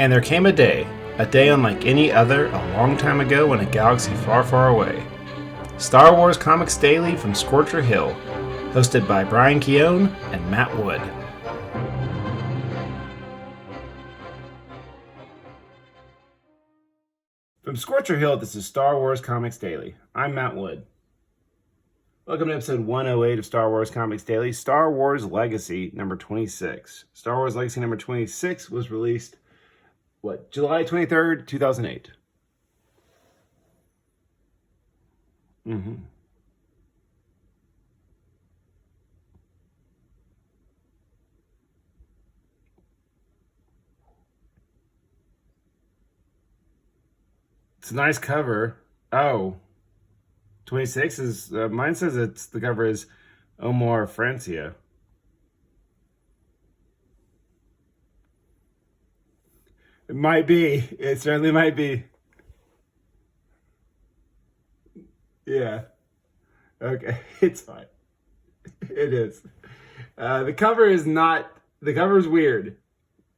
And there came a day unlike any other, a long time ago in a galaxy far, far away. Star Wars Comics Daily from Scorcher Hill, hosted by Brian Keown and Matt Wood. From Scorcher Hill, this is Star Wars Comics Daily. I'm Matt Wood. Welcome to episode 108 of Star Wars Comics Daily, Star Wars Legacy number 26. Star Wars Legacy number 26 was released, July 23rd, 2008. It's a nice cover. Oh, 26 is, mine says the cover is Omar Francia. It might be. It certainly might be. Yeah. Okay. It's fine. It is. The cover is not. The cover is weird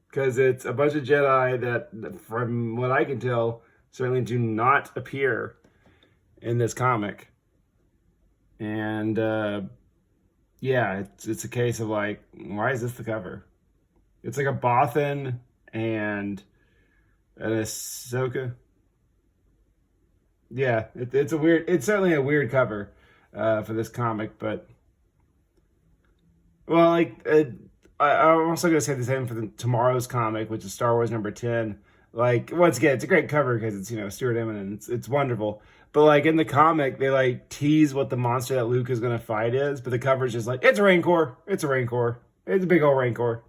because it's a bunch of Jedi that, from what I can tell, certainly do not appear in this comic. And yeah, it's a case of like, why is this the cover? It's like a Bothan and an Ahsoka. Yeah, it's certainly a weird cover for this comic, but well, I'm also going to say the same for tomorrow's comic, which is Star Wars number 10. Like, once again, it's a great cover because it's, Stuart Eminem, it's wonderful. But like in the comic, they tease what the monster that Luke is going to fight is, but the cover is just like, it's a Rancor, it's a Rancor, it's a big old Rancor.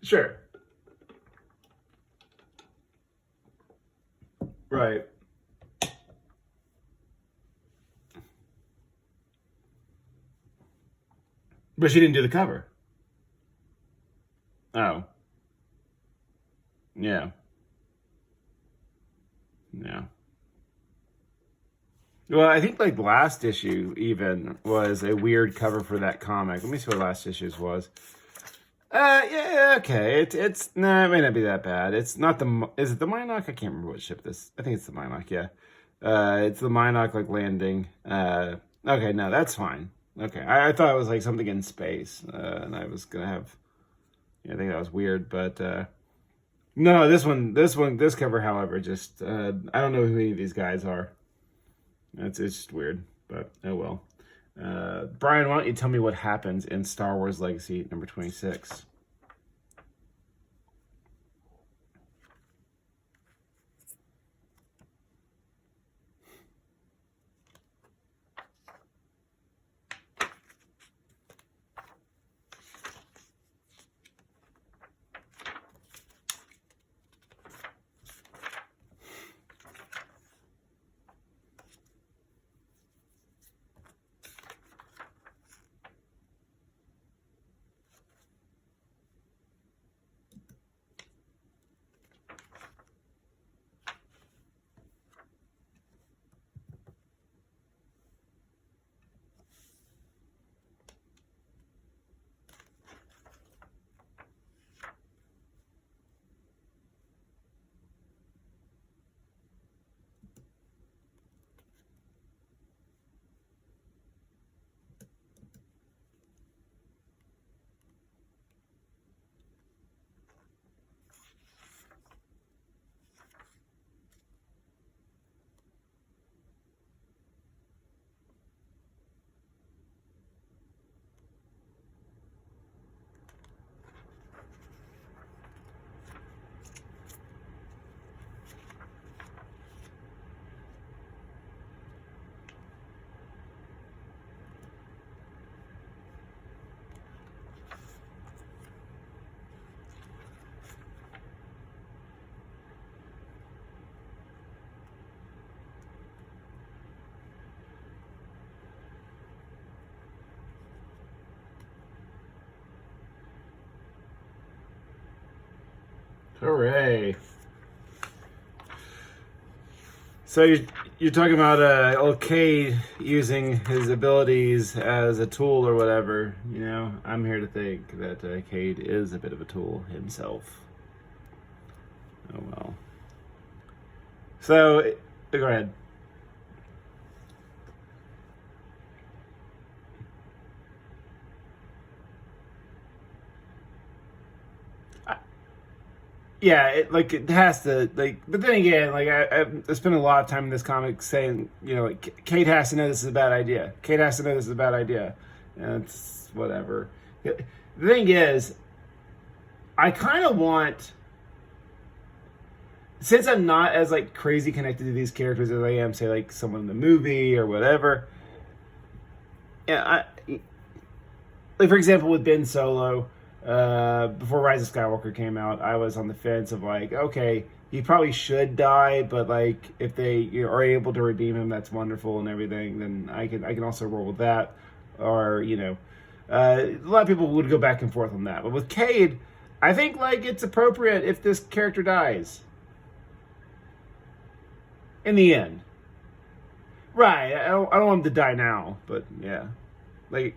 Sure. Right. But she didn't do the cover. Oh. Yeah. Yeah. Well, I think last issue even was a weird cover for that comic. Let me see what last issue's was. Yeah, okay. It's no, it may not be that bad. It's not is it the Mynock? I can't remember what ship this. I think it's the Mynock. Yeah. It's the Mynock landing. Okay, no, that's fine. Okay, I thought it was something in space, and I was gonna have. Yeah, I think that was weird, but no, this cover, however, just I don't know who any of these guys are. It's just weird, but oh well. Brian, why don't you tell me what happens in Star Wars Legacy number 26? Hooray! So You're talking about old Cade using his abilities as a tool or whatever. You know, I'm here to think that Cade is a bit of a tool himself. Oh well. So, go ahead. Yeah, it has to but then again, I spent a lot of time in this comic saying, you know, like Cade has to know this is a bad idea. Cade has to know this is a bad idea. And it's whatever. The thing is, I kind of want, since I'm not as like crazy connected to these characters as I am, say like someone in the movie or whatever. Yeah, like for example with Ben Solo. Before Rise of Skywalker came out, I was on the fence of like, okay, he probably should die, but like if they are able to redeem him, that's wonderful and everything. Then I can also roll with that, or a lot of people would go back and forth on that. But with Cade, I think like it's appropriate if this character dies in the end. Right? I don't want him to die now, but yeah, like.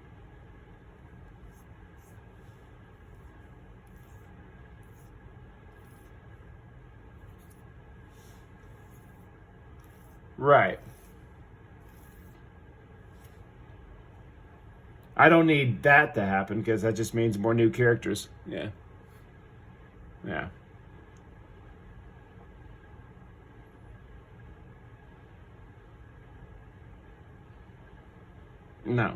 Right. I don't need that to happen because that just means more new characters. Yeah. Yeah. No.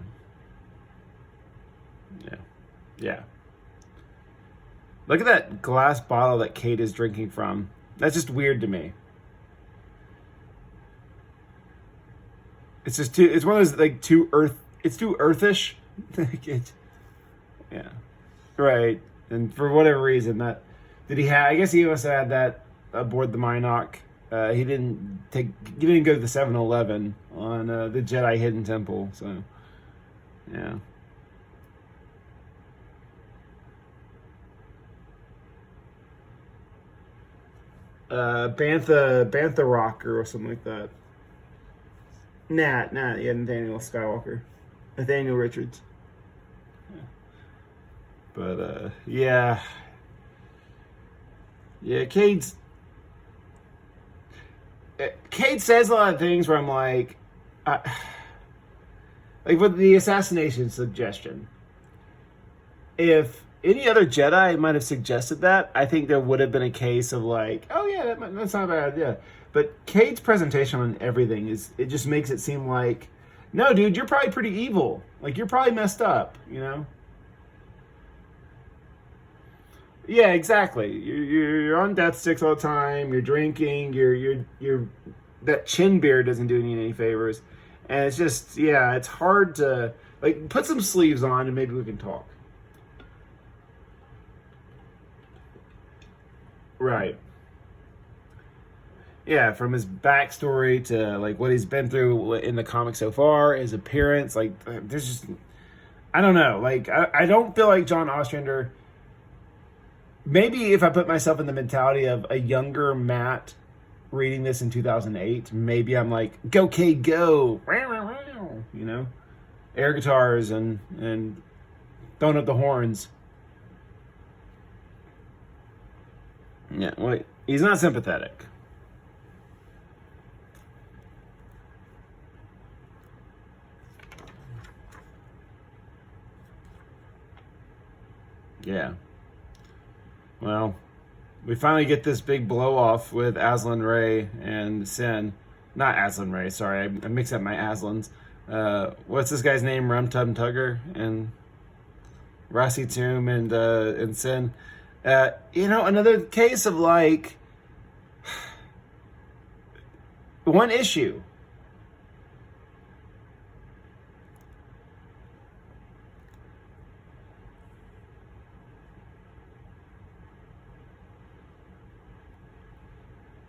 Yeah. Yeah. Look at that glass bottle that Cade is drinking from. That's just weird to me. It's just too. It's one of those like too earth. It's too earthish. Yeah, right. And for whatever reason, that did he have? I guess he must have had that aboard the Minoc. He didn't take. He didn't go to the 7-Eleven on the Jedi Hidden Temple. So, yeah. Bantha Rocker or something like that. Yeah, Nathaniel Skywalker. Nathaniel Richards. Yeah. But, yeah. Yeah, Cade says a lot of things where I'm like with the assassination suggestion. If any other Jedi might have suggested that, I think there would have been a case of like, oh yeah, that's not a bad idea. But Cade's presentation on everything it just makes it seem like, no, dude, you're probably pretty evil. Like you're probably messed up, you know? Yeah, exactly. You're on death sticks all the time. You're drinking. You're that chin beard doesn't do you any favors, and it's just it's hard to like put some sleeves on and maybe we can talk. Right. Yeah, from his backstory to like what he's been through in the comic so far, his appearance, like there's just I don't know. Like I don't feel like John Ostrander. Maybe if I put myself in the mentality of a younger Matt reading this in 2008, maybe I'm like, go Cade, go, you know, air guitars and throwing up the horns. Yeah, wait, he's not sympathetic. Yeah. Well, we finally get this big blow off with Aslan Ray and Sin. Not Aslan Ray, sorry, I mix up my Aslans. What's this guy's name? Rum Tum Tugger and Rossi Tomb and Sin. Another case of like one issue.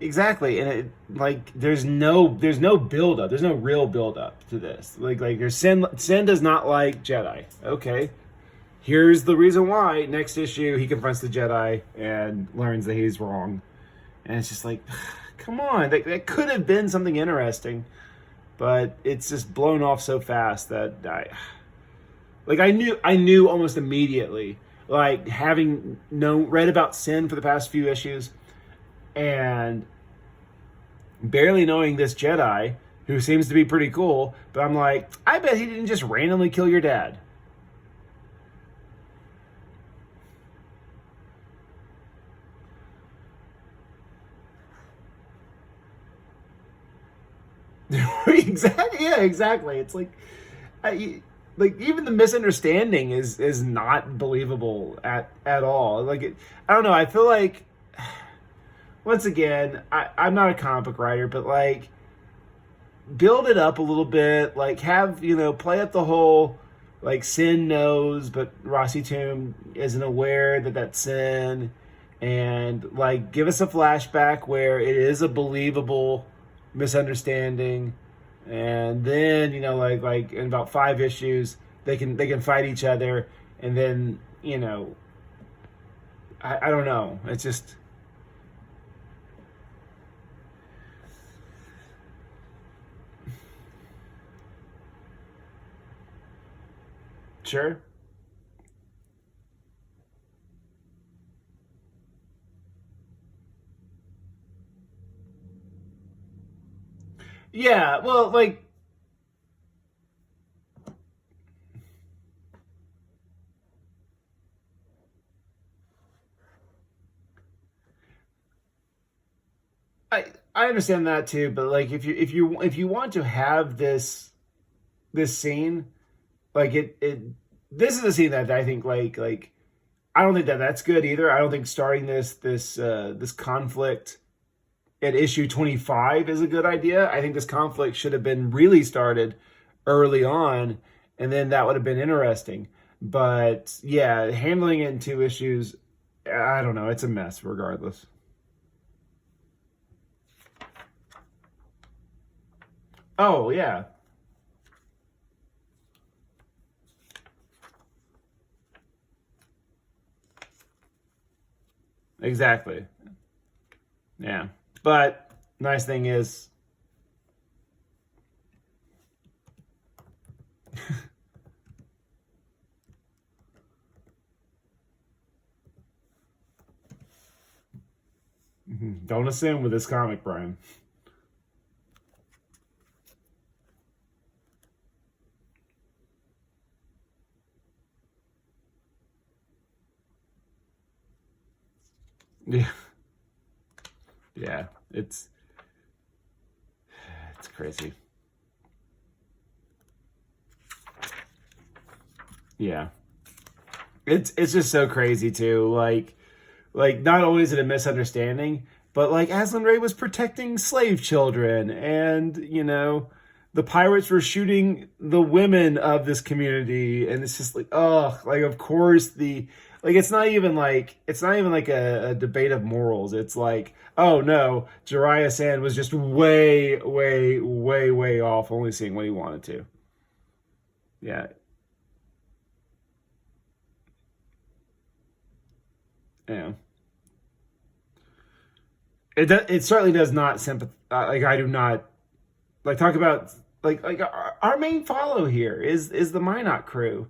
Exactly, and there's no build up. There's no real build up to this. Like there's Sin does not like Jedi. Okay, here's the reason why. Next issue, he confronts the Jedi and learns that he's wrong, and it's just like, come on, that could have been something interesting, but it's just blown off so fast that I knew almost immediately, like having read about Sin for the past few issues, and barely knowing this Jedi who seems to be pretty cool, but I'm like, I bet he didn't just randomly kill your dad. Exactly. Yeah, exactly. It's like, like even the misunderstanding is not believable at all. I don't know. I feel like once again, I'm not a comic book writer, but like build it up a little bit. Like have play up the whole like Sin knows, but Rossi Tomb isn't aware that that's Sin, and like give us a flashback where it is a believable misunderstanding, and then like in about 5 issues they can fight each other, and then I don't know, it's just sure. Yeah, well, like I understand that too, but like if you want to have this scene, like it this is a scene that I think like I don't think that that's good either. I don't think starting this conflict at issue 25 is a good idea. I think this conflict should have been really started early on, and then that would have been interesting. But yeah, handling it in 2 issues, I don't know. It's a mess regardless. Oh yeah, exactly. Yeah, but nice thing is, don't assume with this comic, Brian. Yeah, yeah. It's crazy. Yeah, it's just so crazy too. Like not only is it a misunderstanding, but like Aslan Ray was protecting slave children, and the pirates were shooting the women of this community, and it's just like, oh, like of course the like it's not even like a debate of morals. It's like, oh no, Jiraiya Sand was just way, way, way, way off, only seeing what he wanted to. Yeah, yeah. It certainly does not sympathize. Like I do not like talk about like our main follow here is the Minot crew,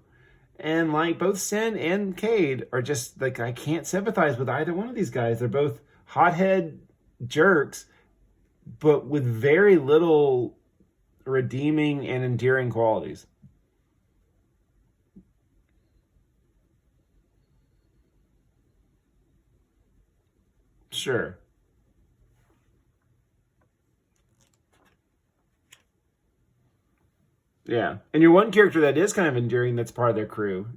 and like both Sen and Cade are just like I can't sympathize with either one of these guys. They're both hothead jerks, but with very little redeeming and endearing qualities. Sure. Yeah, and your one character that is kind of endearing that's part of their crew,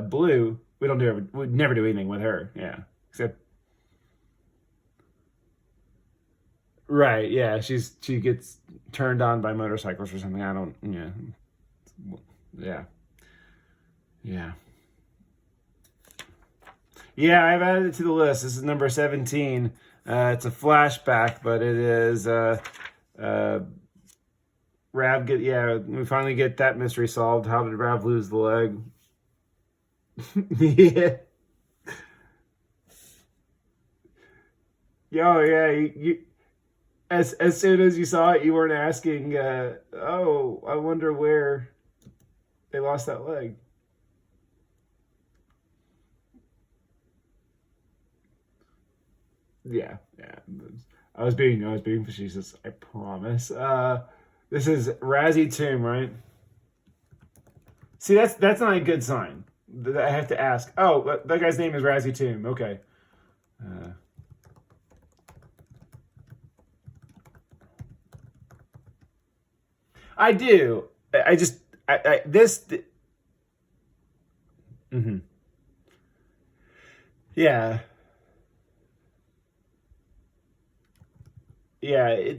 Blue. We never do anything with her. Yeah, except right. Yeah, she gets turned on by motorcycles or something. I don't. Yeah, yeah, yeah, yeah. I've added it to the list. This is number 17. It's a flashback, but it is uh, Rav get yeah. We finally get that mystery solved. How did Rav lose the leg? Yeah. Oh yeah. as soon as you saw it, you weren't asking, oh, I wonder where they lost that leg. Yeah, yeah. I was being facetious. I promise. This is Razzie Tomb, right? See, that's not a good sign. I have to ask. Oh, that guy's name is Razzie Tomb. Okay. I do. I just this. Mm-hmm. Yeah, yeah.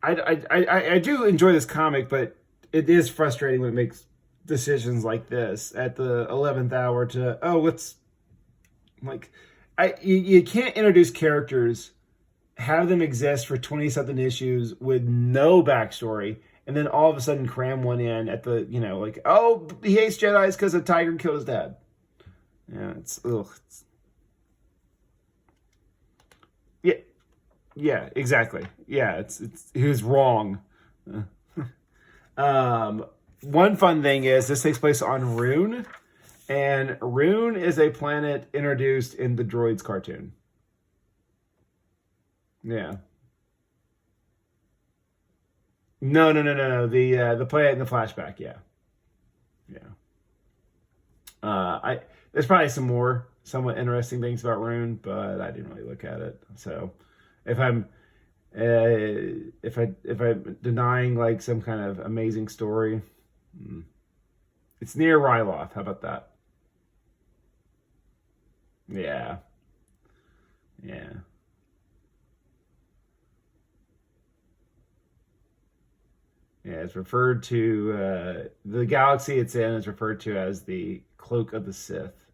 I do enjoy this comic, but it is frustrating when it makes decisions like this at the 11th hour to let's like you can't introduce characters, have them exist for 20 something issues with no backstory, and then all of a sudden cram one in at the like, oh, he hates Jedi's because a tiger killed his dad. Yeah, it's ugh. Yeah, yeah, exactly. Yeah, it's he was wrong. One fun thing is this takes place on Rune, and Rune is a planet introduced in the Droids cartoon. Yeah. No, no, no, no, no. The planet in the flashback. Yeah, yeah. I there's probably some more somewhat interesting things about Rune, but I didn't really look at it. So if I'm if I'm denying like some kind of amazing story, it's near Ryloth. How about that? Yeah, yeah, yeah. It's referred to the galaxy it's in is referred to as the Cloak of the Sith,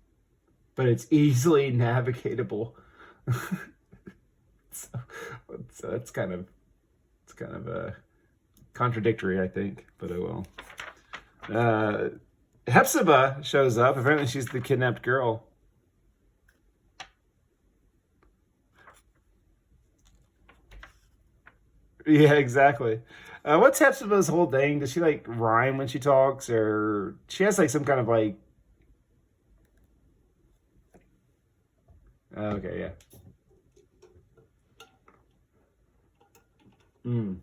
but it's easily navigatable. so, so it's kind of contradictory, I think, but oh well. Hepzibah shows up. Apparently, she's the kidnapped girl. Yeah, exactly. What's Hepzibah's whole thing? Does she like rhyme when she talks, or she has like some kind of like? Okay, yeah. Mm,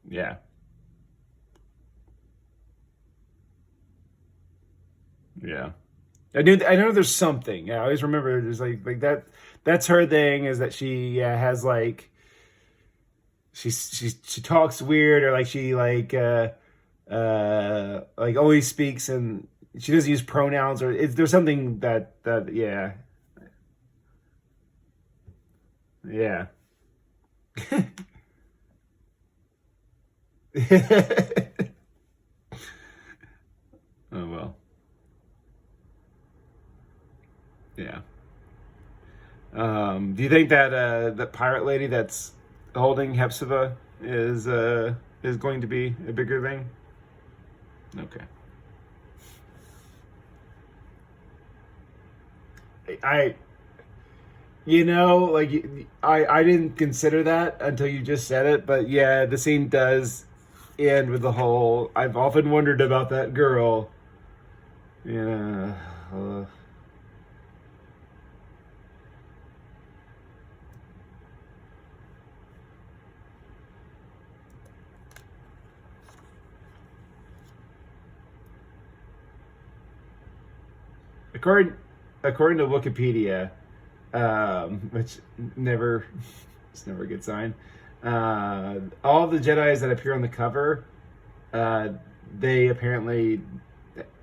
yeah, yeah. I know there's something. Yeah, I always remember there's like that. That's her thing is that she has like she talks weird or like she like always speaks and she doesn't use pronouns or there's something that yeah, yeah. Oh well, yeah. Do you think that that pirate lady that's holding Hepzibah is going to be a bigger thing? Okay. I like I didn't consider that until you just said it, but yeah, the scene does end with the whole. I've often wondered about that girl. Yeah. According according to Wikipedia, which never it's never a good sign. All the Jedi's that appear on the cover, uh, they apparently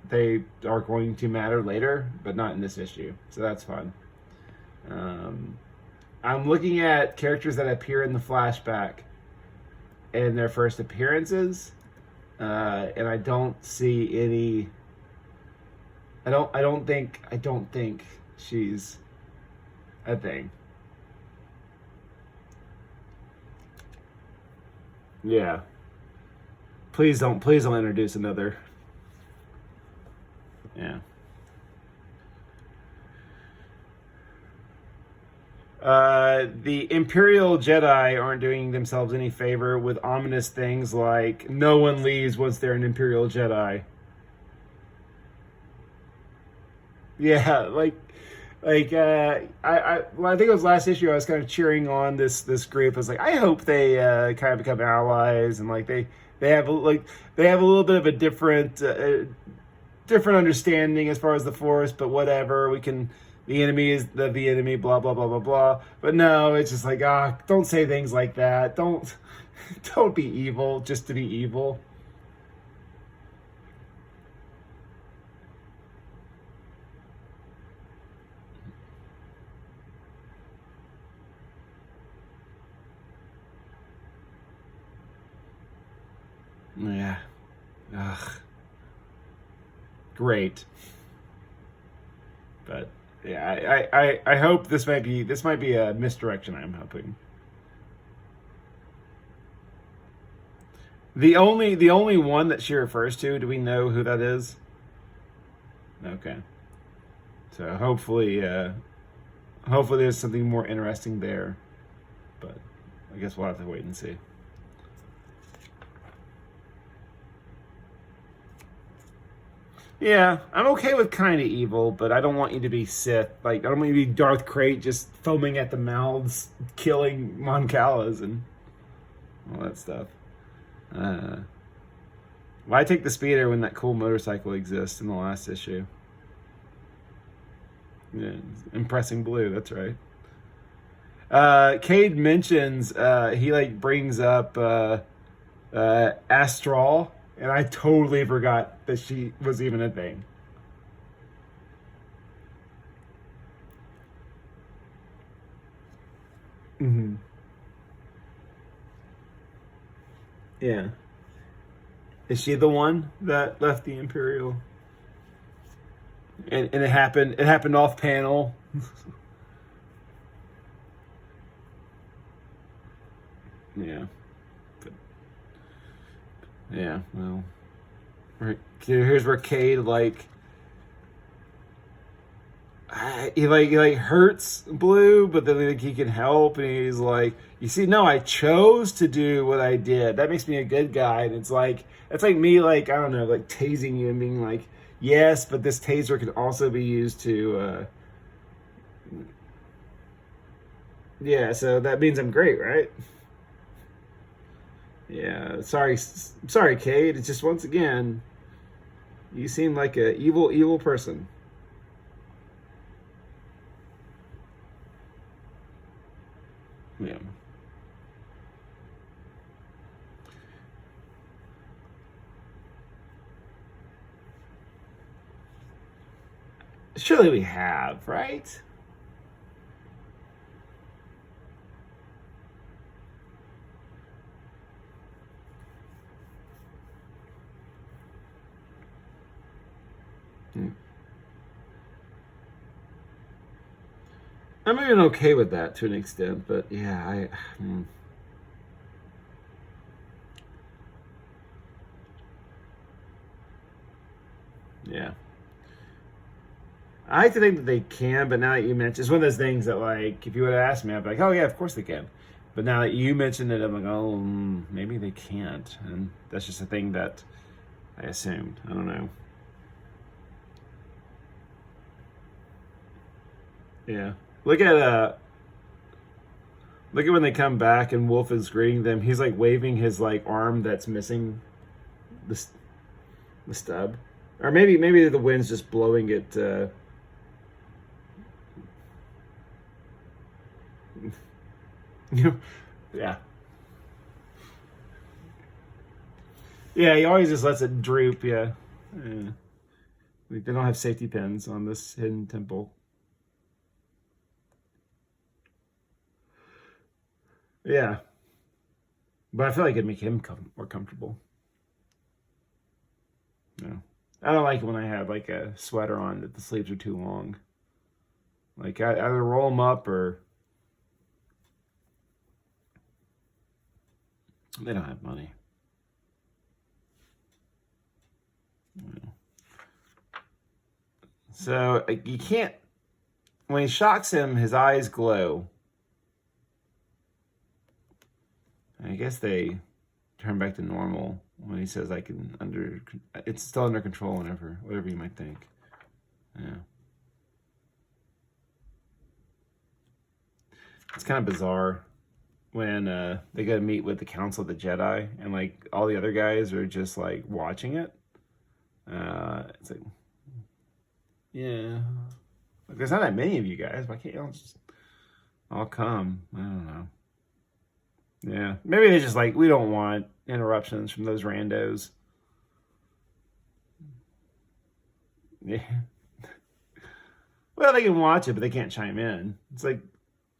they are going to matter later, but not in this issue. So that's fun. Um, I'm looking at characters that appear in the flashback in their first appearances, and I don't see any. I don't think she's a thing. Yeah. Please don't introduce another. Yeah. The Imperial Jedi aren't doing themselves any favor with ominous things like no one leaves once they're an Imperial Jedi. Yeah, well, I think it was last issue. I was kind of cheering on this group. I was like, I hope they kind of become allies, and like they have they have a little bit of a different understanding as far as the Force, but whatever. We can. The enemy is the enemy. Blah blah blah blah blah. But no, it's just like don't say things like that. Don't be evil just to be evil. Yeah. Ugh. Great. But yeah, I hope this might be a misdirection. I'm hoping. The only one that she refers to, do we know who that is? Okay. So hopefully there's something more interesting there. But I guess we'll have to wait and see. Yeah, I'm okay with kind of evil, but I don't want you to be Sith. Like, I don't want you to be Darth Krayt just foaming at the mouths, killing Mon Calas and all that stuff. Why take the speeder when that cool motorcycle exists in the last issue? Yeah, impressing blue. That's right. Cade mentions he like brings up Astral, and I totally forgot that she was even a thing. Mm-hmm. Yeah. Is she the one that left the Imperial? And it happened off panel. Yeah. But, yeah, well. Here's where Cade he hurts Blue, but then like he can help, and he's like, you see, no, I chose to do what I did. That makes me a good guy. And it's like me, like, I don't know, like tasing you and being like, yes, but this taser can also be used to yeah, so that means I'm great, right? Yeah, sorry, Cade. It's just once again, you seem like a evil person. Yeah. Surely we have, right? Hmm. I'm even okay with that to an extent, but yeah, yeah. I like to think that they can, but now that you mentioned, it's one of those things that, like, if you would have asked me, I'd be like, oh yeah, of course they can. But now that you mentioned it, I'm like, oh, maybe they can't, and that's just a thing that I assumed. I don't know. Yeah. Look at when they come back and Wolf is greeting them. He's like waving his like arm that's missing the the stub, or maybe the wind's just blowing it. You know, yeah, yeah. He always just lets it droop. Yeah, yeah. Like, they don't have safety pins on this hidden temple. Yeah, but I feel like it'd make him more comfortable. Yeah, I don't like it when I have like a sweater on that the sleeves are too long. Like I either roll them up or they don't have money. So you can't. When he shocks him, his eyes glow, guess they turn back to normal when he says it's still under control whatever you might think. Yeah. It's kind of bizarre when they go to meet with the Council of the Jedi and like all the other guys are just like watching it. It's like, yeah, like, there's not that many of you guys. Why can't y'all just all come? I don't know. Yeah, maybe they just like, we don't want interruptions from those randos. Yeah. Well, they can watch it, but they can't chime in. It's like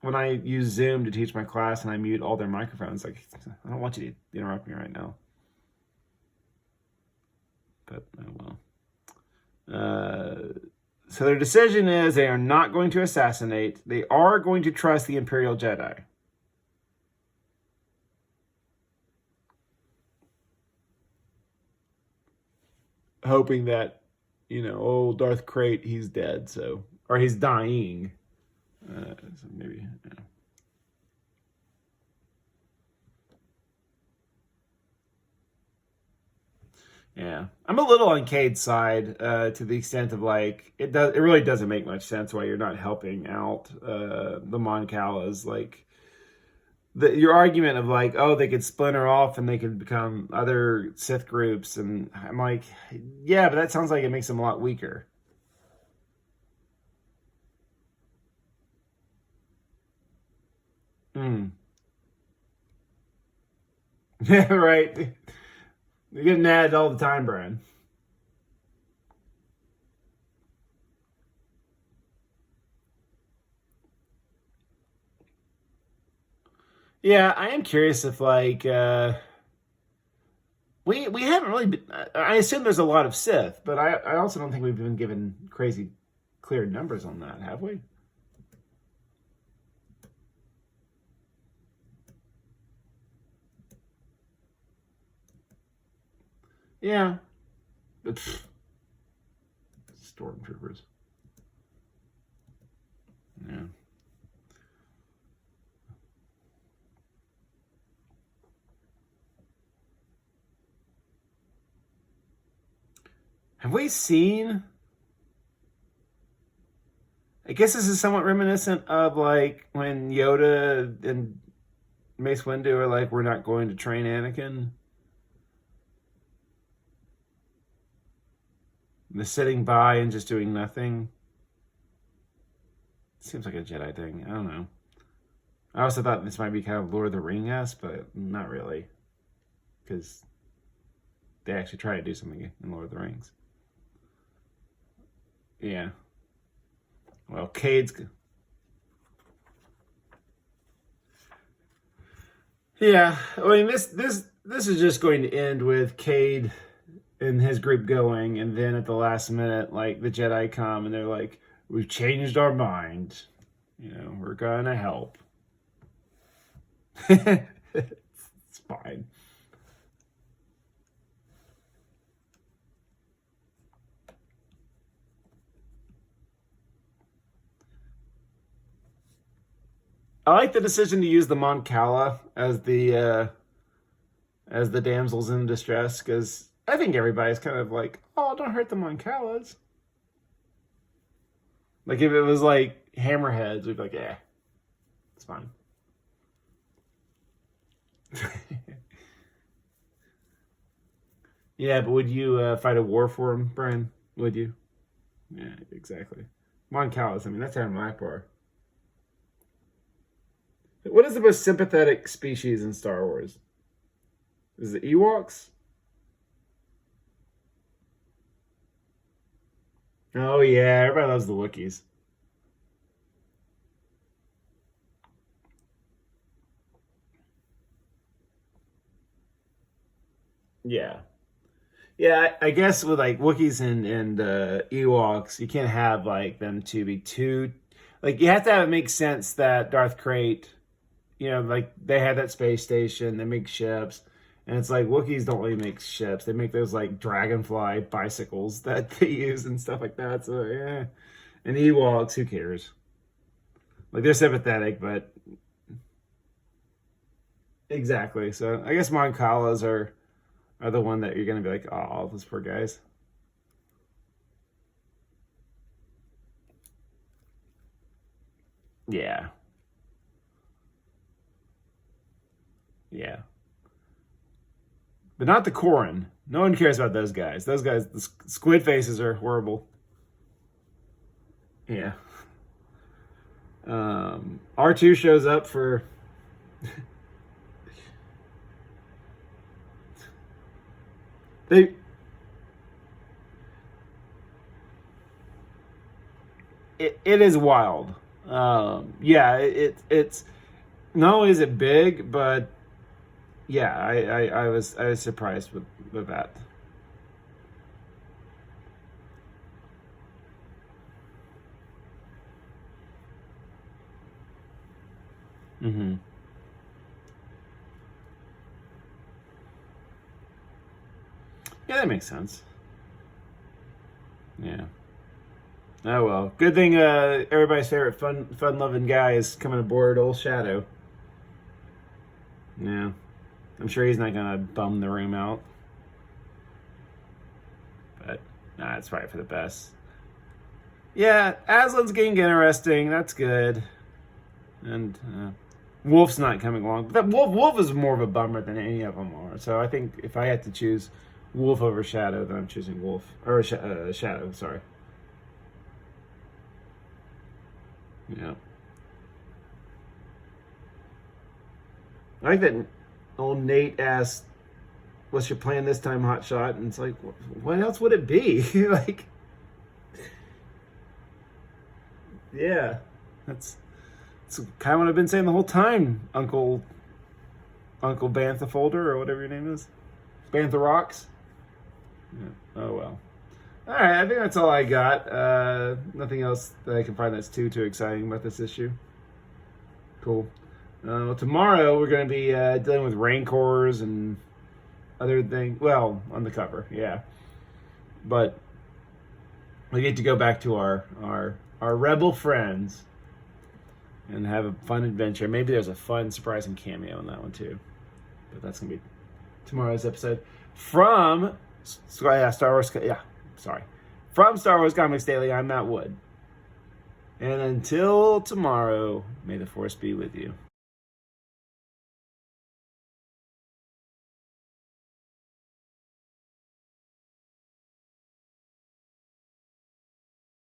when I use Zoom to teach my class and I mute all their microphones. Like, I don't want you to interrupt me right now. But, oh well. So their decision is they are not going to assassinate. They are going to trust the Imperial Jedi. Hoping that, old Darth Krayt, he's dead, or he's dying. So maybe, yeah. Yeah, I'm a little on Cade's side to the extent of like it really doesn't make much sense why you're not helping out the Mon Calas. Like your argument of like, oh, they could splinter off and they could become other Sith groups, and I'm like, yeah, but that sounds like it makes them a lot weaker. Yeah, right. You're getting ads all the time, Brian. Yeah, I am curious if like we haven't really been, I assume there's a lot of Sith, but I also don't think we've been given crazy clear numbers on that, have we? Yeah. But, stormtroopers. Yeah. Have we seen? I guess this is somewhat reminiscent of like when Yoda and Mace Windu are like, we're not going to train Anakin. The sitting by and just doing nothing. Seems like a Jedi thing. I don't know. I also thought this might be kind of Lord of the Ring-esque, but not really. Because they actually try to do something in Lord of the Rings. Yeah. Well, Cade's... Yeah, I mean, this is just going to end with Cade and his group going, and then at the last minute, like, the Jedi come, and they're like, we've changed our mind. We're gonna help. It's fine. I like the decision to use the Mon Cala as the damsels in distress, because I think everybody's kind of like, oh, don't hurt the Mon Calas. Like if it was like hammerheads, we'd be like, yeah, it's fine. Yeah, but would you fight a war for him, Brian? Would you? Yeah, exactly. Mon Calas, I mean, that's Aaron Akbar. What is the most sympathetic species in Star Wars? Is it Ewoks? Oh yeah, everybody loves the Wookiees. Yeah. Yeah, I guess with like Wookiees and Ewoks, you can't have like them to be too like you have to have it make sense that Darth Krayt, like they had that space station, they make ships, and it's like Wookiees don't really make ships. They make those like dragonfly bicycles that they use and stuff like that. So yeah. And Ewoks, who cares? Like they're sympathetic, but Exactly. So I guess Moncalas are the one that you're gonna be like, oh, those poor guys. Yeah. Yeah. But not the Corin. No one cares about those guys. Those guys, the squid faces are horrible. Yeah. R2 shows up for. they. It is wild. Yeah, it's not only is it big, but yeah, I was surprised with that. Mm-hmm. Yeah, that makes sense. Yeah. Oh well. Good thing everybody's favorite fun loving guy is coming aboard old Shadow. Yeah. I'm sure he's not gonna bum the room out. But nah, it's probably for the best. Yeah, Aslan's getting interesting. That's good. And Wolf's not coming along. But Wolf is more of a bummer than any of them are. So I think if I had to choose Wolf over Shadow, then I'm choosing Wolf. Or Shadow, sorry. Yeah. I like that old Nate asked, what's your plan this time, Hot Shot? And it's like, what else would it be? Like, yeah. That's kind of what I've been saying the whole time, Uncle Bantha Folder, or whatever your name is. Bantha Rocks. Yeah. Oh well. All right, I think that's all I got. Nothing else that I can find that's too exciting about this issue. Cool. Tomorrow we're going to be dealing with Rancors and other things. Well, on the cover, yeah. But we get to go back to our rebel friends and have a fun adventure. Maybe there's a fun, surprising cameo in that one too. But that's going to be tomorrow's episode from Star Wars. Yeah, sorry. From Star Wars Comics Daily, I'm Matt Wood. And until tomorrow, may the Force be with you.